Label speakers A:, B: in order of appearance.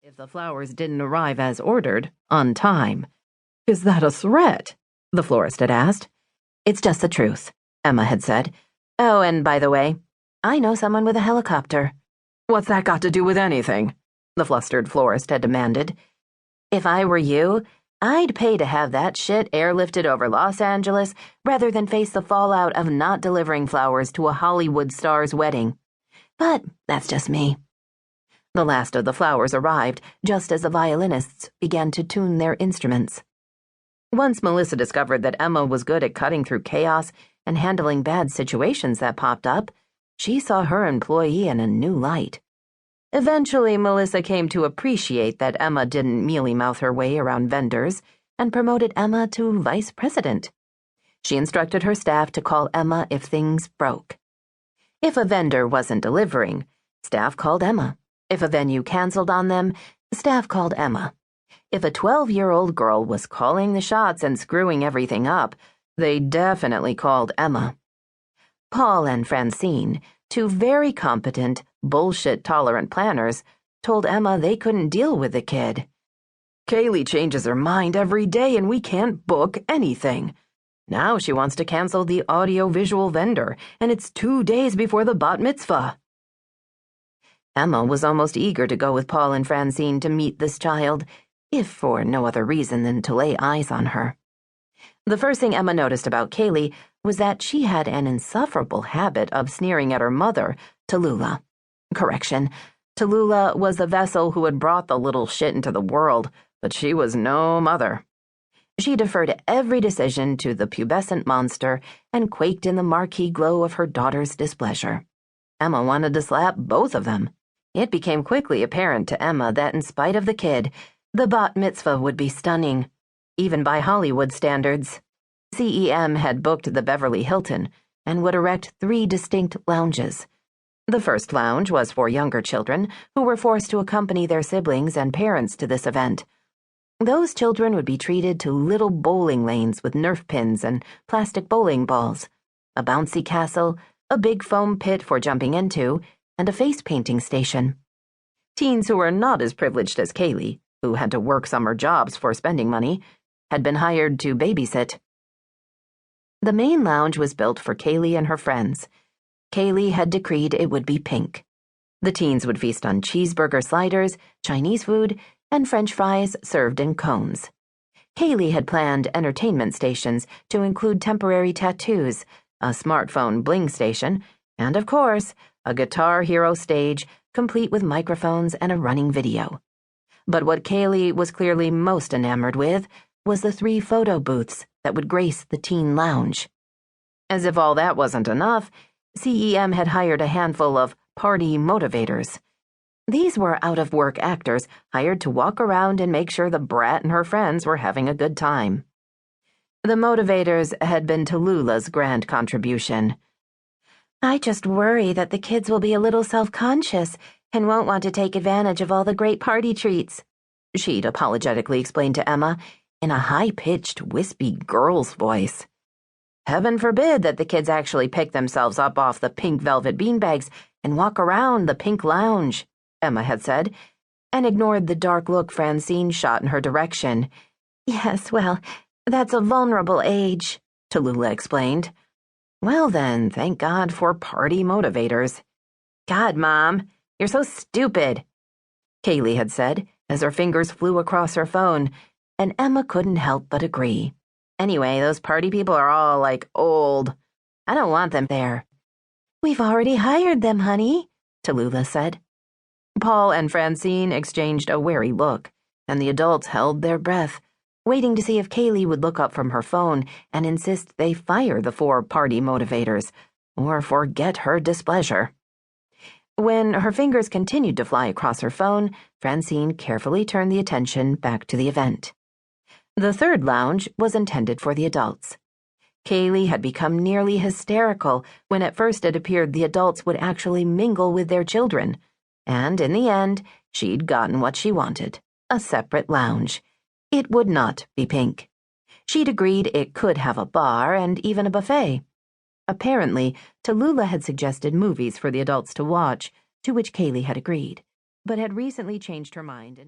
A: if the flowers didn't arrive as ordered, on time. "Is that a threat?" the florist had asked. "It's just the truth," Emma had said. "Oh, and by the way, I know someone with a helicopter." "What's that got to do with anything?" the flustered florist had demanded. "If I were you, I'd pay to have that shit airlifted over Los Angeles rather than face the fallout of not delivering flowers to a Hollywood star's wedding. But that's just me." The last of the flowers arrived just as the violinists began to tune their instruments. Once Melissa discovered that Emma was good at cutting through chaos and handling bad situations that popped up, she saw her employee in a new light. Eventually, Melissa came to appreciate that Emma didn't mealy-mouth her way around vendors and promoted Emma to vice president. She instructed her staff to call Emma if things broke. If a vendor wasn't delivering, staff called Emma. If a venue canceled on them, staff called Emma. If a 12-year-old girl was calling the shots and screwing everything up, they definitely called Emma. Paul and Francine, two very competent, bullshit-tolerant planners, told Emma they couldn't deal with the kid. "Kaylee changes her mind every day and we can't book anything. Now she wants to cancel the audio-visual vendor, and it's 2 days before the bat mitzvah." Emma was almost eager to go with Paul and Francine to meet this child, if for no other reason than to lay eyes on her. The first thing Emma noticed about Kaylee was that she had an insufferable habit of sneering at her mother, Tallulah. Correction, Tallulah was the vessel who had brought the little shit into the world, but she was no mother. She deferred every decision to the pubescent monster and quaked in the marquee glow of her daughter's displeasure. Emma wanted to slap both of them. It became quickly apparent to Emma that in spite of the kid, the bat mitzvah would be stunning, even by Hollywood standards. CEM had booked the Beverly Hilton and would erect 3 distinct lounges. The first lounge was for younger children who were forced to accompany their siblings and parents to this event. Those children would be treated to little bowling lanes with Nerf pins and plastic bowling balls, a bouncy castle, a big foam pit for jumping into, and a face painting station. Teens who were not as privileged as Kaylee, who had to work summer jobs for spending money, had been hired to babysit. The main lounge was built for Kaylee and her friends. Kaylee had decreed it would be pink. The teens would feast on cheeseburger sliders, Chinese food, and French fries served in cones. Kaylee had planned entertainment stations to include temporary tattoos, a smartphone bling station, and, of course, a Guitar Hero stage complete with microphones and a running video. But what Kaylee was clearly most enamored with was the 3 photo booths that would grace the teen lounge. As if all that wasn't enough, CEM had hired a handful of party motivators. These were out-of-work actors hired to walk around and make sure the brat and her friends were having a good time. The motivators had been Tallulah's grand contribution. "I just worry that the kids will be a little self-conscious and won't want to take advantage of all the great party treats," she'd apologetically explained to Emma in a high-pitched, wispy girl's voice. "Heaven forbid that the kids actually pick themselves up off the pink velvet beanbags and walk around the pink lounge," Emma had said, and ignored the dark look Francine shot in her direction. "Yes, well, that's a vulnerable age," Tallulah explained. "Well then, thank God for party motivators." "God, Mom, you're so stupid," Kaylee had said as her fingers flew across her phone, and Emma couldn't help but agree. "Anyway, those party people are all, old. I don't want them there." "We've already hired them, honey," Tallulah said. Paul and Francine exchanged a wary look, and the adults held their breath, waiting to see if Kaylee would look up from her phone and insist they fire the 4 party motivators, or forget her displeasure. When her fingers continued to fly across her phone, Francine carefully turned the attention back to the event. The 3rd lounge was intended for the adults. Kaylee had become nearly hysterical when at first it appeared the adults would actually mingle with their children, and in the end, she'd gotten what she wanted, a separate lounge. It would not be pink. She'd agreed it could have a bar and even a buffet. Apparently, Tallulah had suggested movies for the adults to watch, to which Kaylee had agreed, but had recently changed her mind and